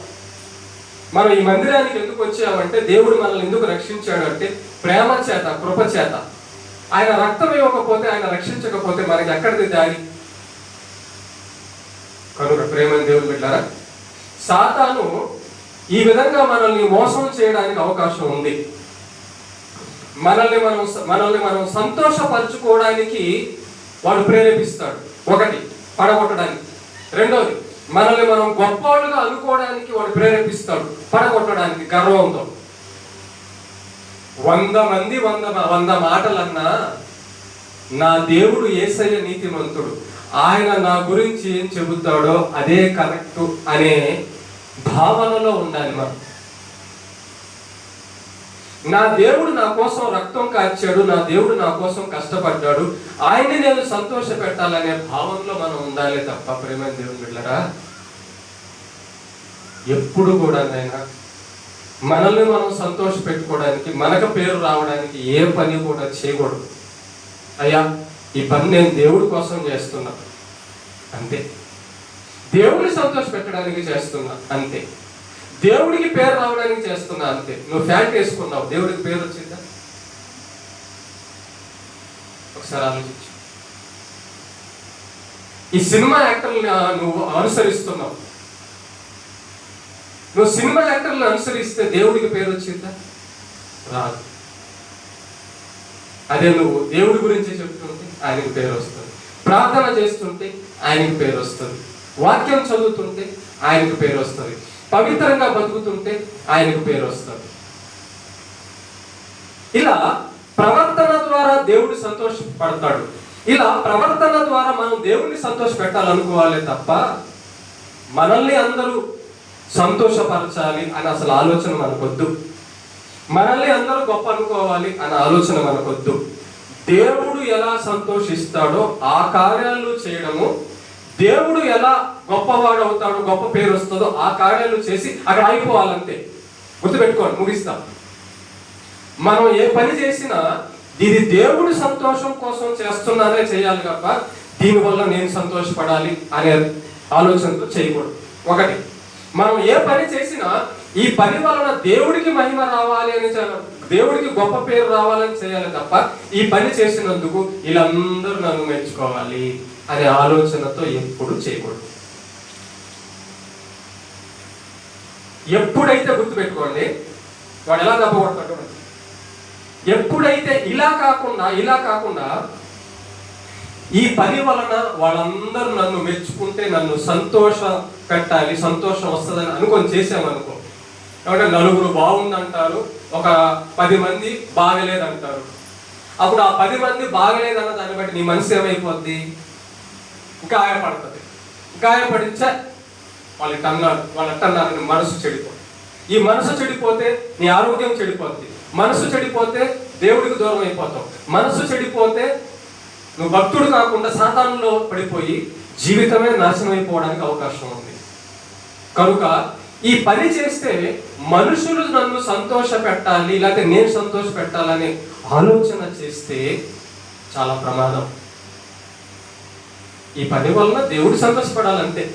మనం ఈ మందిరానికి ఎందుకు వచ్చామంటే, దేవుడు మనల్ని ఎందుకు రక్షించాడు అంటే ప్రేమ చేత, కృప చేత. ఆయన రక్తం ఇవ్వకపోతే, ఆయన రక్షించకపోతే మనకి ఎక్కడిది దారి? కనుక ప్రేమని దేవుని బిడ్డలారా, సాతాను ఈ విధంగా మనల్ని మోసం చేయడానికి అవకాశం ఉంది. మనల్ని మనం సంతోషపరచుకోవడానికి వాడు ప్రేరేపిస్తాడు. ఒకటి, పడగొట్టడానికి. రెండోది, మనల్ని మనం గొప్పవాళ్ళుగా అనుకోవడానికి వాడు ప్రేరేపిస్తాడు, పడగొట్టడానికి గర్వంతో. 100 మంది 100 మాటలన్నా నా దేవుడు యేసయ్య నీతిమంతుడు, ఆయన నా గురించి ఏం చెబుతాడో అదే కరెక్ట్ అనే భావనలో ఉండాలి మనం. నా దేవుడు నా కోసం రక్తం కార్చాడు, నా దేవుడు నా కోసం కష్టపడ్డాడు, ఆయన్ని నేను సంతోష పెట్టాలనే భావనలో మనం ఉండాలి తప్ప ప్రేమైన దేవుని బిడ్డలారా, ఎప్పుడు కూడా నైనా మనల్ని మనం సంతోష పెట్టుకోవడానికి, మనకు పేరు రావడానికి ఏ పని కూడా చేయకూడదు. అయ్యా, ఈ పని నేను దేవుడి కోసం చేస్తున్నా అంతే, దేవుడిని సంతోష పెట్టడానికి చేస్తున్నా అంతే, దేవుడికి పేరు రావడానికి చేస్తున్నా అంతే. నువ్వు ఫ్యాంట్ వేసుకున్నావు, దేవుడికి పేరు వచ్చిందా? ఒకసారి ఆలోచించు. ఈ సినిమా యాక్టర్ని నువ్వు అనుసరిస్తున్నావు, నువ్వు సినిమా యాక్టర్లను అనుసరిస్తే దేవుడికి పేరు వచ్చిందా? రాదు. అదే నువ్వు దేవుడి గురించి చెప్తుంటే ఆయనకి పేరు వస్తుంది, ప్రార్థన చేస్తుంటే ఆయనకి పేరు వస్తుంది, వాక్యం చదువుతుంటే ఆయనకు పేరు వస్తుంది, పవిత్రంగా బతుకుతుంటే ఆయనకు పేరు వస్తుంది. ఇలా ప్రవర్తన ద్వారా దేవుడు సంతోషపడతాడు. ఇలా ప్రవర్తన ద్వారా మనం దేవుడిని సంతోష పెట్టాలనుకోవాలి తప్ప మనల్ని అందరూ సంతోషపరచాలి అని అసలు ఆలోచన మనకొద్దు. మనల్ని అందరూ గొప్ప అనుకోవాలి అనే ఆలోచన మనకొద్దు. దేవుడు ఎలా సంతోషిస్తాడో ఆ కార్యాలు చేయడము, దేవుడు ఎలా గొప్పవాడు అవుతాడో, గొప్ప పేరు వస్తుందో ఆ కార్యాలు చేసి అక్కడ అయిపోవాలంతే. గుర్తుపెట్టుకోండి, ముగిస్తాం. మనం ఏ పని చేసినా ఇది దేవుడి సంతోషం కోసం చేస్తున్నానే చేయాలి తప్ప దీనివల్ల నేను సంతోషపడాలి అనే ఆలోచనతో చేయకూడదు. ఒకటి, మనం ఏ పని చేసినా ఈ పని వలన దేవుడికి మహిమ రావాలి అని, దేవుడికి గొప్ప పేరు రావాలని చేయాలి తప్ప ఈ పని చేసినందుకు వీళ్ళందరూ నన్ను మెచ్చుకోవాలి అనే ఆలోచనతో ఎప్పుడు చేయకూడదు. ఎప్పుడైతే గుర్తుపెట్టుకోండి, వాడు ఎలా దెబ్బకొడతాడు, ఎప్పుడైతే ఇలా కాకుండా ఈ పని వలన వాళ్ళందరూ నన్ను మెచ్చుకుంటే నన్ను సంతోష పెట్టాలి, సంతోషం వస్తుందని అనుకొని చేసామనుకో, కాబట్టి నలుగురు బాగుందంటారు, ఒక 10 మంది బాగలేదంటారు. అప్పుడు ఆ 10 మంది బాగలేదన్న దాన్ని బట్టి నీ మనసు ఏమైపోద్ది, గాయపడుతుంది. గాయపడించే వాళ్ళట్టన్నారని మనసు చెడిపోతుంది. ఈ మనసు చెడిపోతే నీ ఆరోగ్యం చెడిపోద్ది. మనసు చెడిపోతే దేవుడికి దూరం అయిపోతావు. మనసు చెడిపోతే నువ్వు భక్తుడు కాకుండా సాతానులో పడిపోయి జీవితమే నాశనం అయిపోవడానికి అవకాశం ఉంది. కనుక ఈ పని చేస్తే మనుషులు నన్ను సంతోష పెట్టాలి, లేకపోతే నేను సంతోష పెట్టాలనే ఆలోచన చేస్తే చాలా ప్రమాదం. ఈ పని వలన దేవుడు సంతోషపడాలంతే.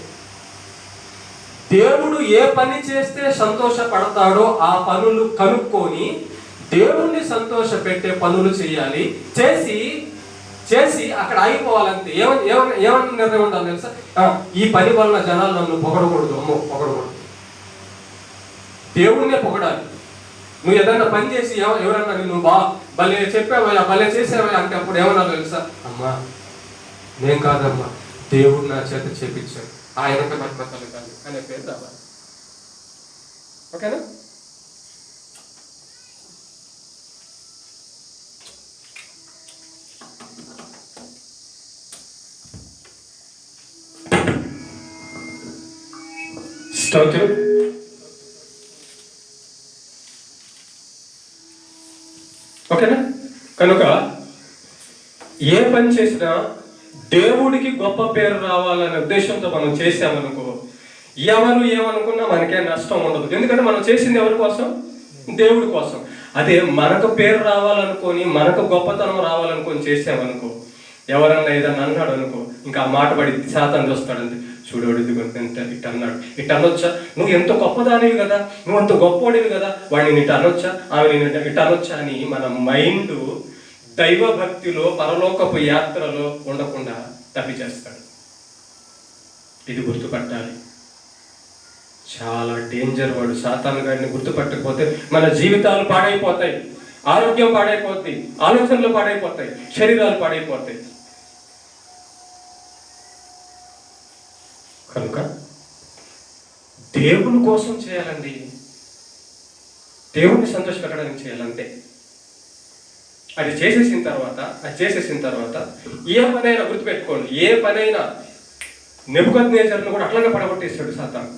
దేవుడు ఏ పని చేస్తే సంతోషపడతాడో ఆ పనులు కనుక్కొని దేవుణ్ణి సంతోష పెట్టే పనులు చేయాలి. చేసి అక్కడ ఆగిపోవాలంతే. ఏమని నిర్ణయం ఉండాలి తెలుసా? ఈ పని వలన జనాలు నన్ను పొగడకూడదు, పొగడకూడదు, దేవుణ్ణే పొగడాలి. నువ్వు ఏదైనా పని చేసి ఎవరన్నా నువ్వు భలే చెప్పావా, భలే చేసావా అంటే అప్పుడు ఏమన్నా తెలుసా? అమ్మా నేను కాదమ్మా, దేవుడు నా చేత చేపించాడు, ఆయనకు మహిమతలు కాదు అనే పేరు రావాలి. ఓకేనా? స్తోత్రం. ఓకేనా? కనుక ఏ పని చేసినా దేవుడికి గొప్ప పేరు రావాలనే ఉద్దేశంతో మనం చేసామనుకో, ఎవరు ఏమనుకున్నా మనకే నష్టం ఉండదు. ఎందుకంటే మనం చేసింది ఎవరి కోసం? దేవుడి కోసం. అదే మనకు పేరు రావాలనుకొని, మనకు గొప్పతనం రావాలనుకొని చేసామనుకో, ఎవరన్నా ఏదన్నా అన్నాడు అనుకో, ఇంకా ఆ మాట పడి శాతం చూస్తాడంటే, చూడోడు ఇట్ట అన్నాడు, ఇట్ట అనొచ్చా, నువ్వు ఎంత గొప్పదానివి కదా, నువ్వు అంత గొప్పోడివి కదా, వాడిని ఇట్ట అనొచ్చా, ఆమె ఇట్ట అనొచ్చా అని మన మైండ్ దైవ భక్తిలో, పరలోకపు యాత్రలో ఉండకుండా తప్పిచేస్తాడు. ఇది గుర్తుపట్టాలి. చాలా డేంజర్. వాడు సాతాను గారిని గుర్తుపట్టకపోతే మన జీవితాలు పాడైపోతాయి, ఆరోగ్యం పాడైపోద్ది, ఆలోచనలు పాడైపోతాయి, శరీరాలు పాడైపోతాయి. కనుక దేవుని కోసం చేయాలండి, దేవుణ్ణి సంతోషపెట్టడానికి చేయాలంతే. అది చేసేసిన తర్వాత ఏ పనైనా గుర్తుపెట్టుకోండి, ఏ పనైనా నెబుకద్నెజరును కూడా అట్లాగే పడగొట్టేస్తాడు సాతాను.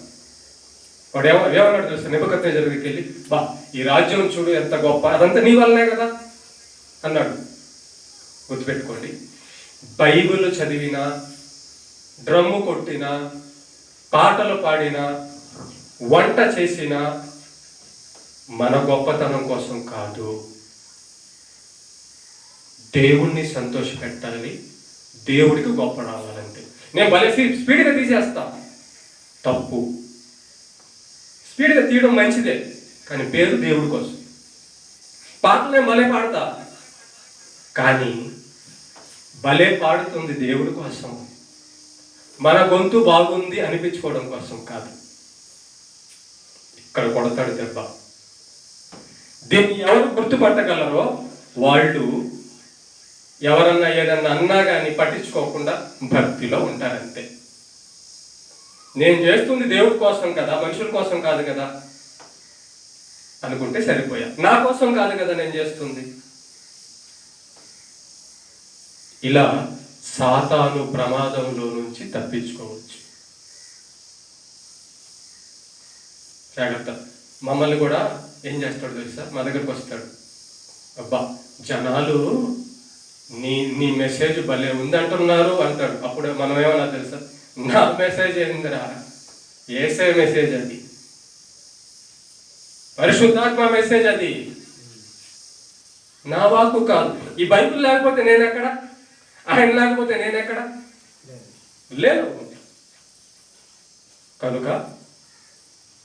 వాడు ఏమన్నాడు తెలుసా? నెబుకద్నెజరు దగ్గరికి వెళ్ళి, ఈ రాజ్యం చూడు ఎంత గొప్ప, అదంతా నీ వల్లనే కదా అన్నాడు. గుర్తుపెట్టుకోండి, బైబిల్ చదివినా, డ్రమ్ము కొట్టినా, పాటలు పాడినా, వంట చేసినా మన గొప్పతనం కోసం కాదు, దేవుణ్ణి సంతోష పెట్టాలి, దేవుడికి గొప్ప రావాలంటే. నేను భలే స్పీడ్గా తీసేస్తా, తప్పు. స్పీడ్గా తీయడం మంచిదే, కానీ పేరు దేవుడి కోసం. పాటలు నేను భలే పాడతా, కానీ భలే పాడుతుంది దేవుడి కోసం, మన గొంతు బాగుంది అనిపించుకోవడం కోసం కాదు. ఇక్కడ కొడతాడు దెబ్బ. దీన్ని ఎవరు గుర్తుపట్టగలరో వాళ్ళు ఎవరన్నా ఏదన్నా అన్నా కానీ పట్టించుకోకుండా భక్తిలో ఉంటారంతే. నేను చేస్తుంది దేవుడి కోసం కదా, మనుషుల కోసం కాదు కదా అనుకుంటే సరిపోయా. నా కోసం కాదు కదా నేను చేస్తుంది. ఇలా సాతాను ప్రమాదంలో నుంచి తప్పించుకోవచ్చు. జాగ్రత్త. మమ్మల్ని కూడా ఏం చేస్తాడు తెలుసా, మా దగ్గరకు వస్తాడు, అబ్బా జనాలు నీ మెసేజ్ భలే ఉందంటున్నారు అంటాడు. అప్పుడు మనం ఏమన్నా తెలుసా, నా మెసేజ్ ఏందిరా, యేసే మెసేజ్ అది, పరిశుద్ధాత్మ మెసేజ్ అది, నా వాక్కు కాదు. ఈ బైబిల్ లేకపోతే నేనెక్కడ, ఆయన లేకపోతే నేనెక్కడ, లేదు. కనుక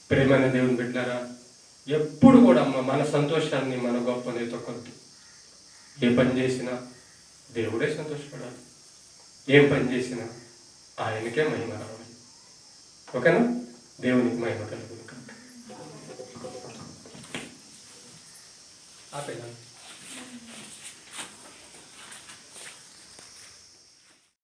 ప్రేమైన దేవుని బిడ్డలారా, ఎప్పుడు కూడా మన సంతోషాన్ని మన గొప్పని తొక్కొద్దు. ఏ పని చేసినా దేవుడే సంతోషపడాలి, ఏం పని చేసినా ఆయనకే మహిమ రావాలి. ఓకేనా? దేవునికి మహిమ కలుగును. ఆపేనా?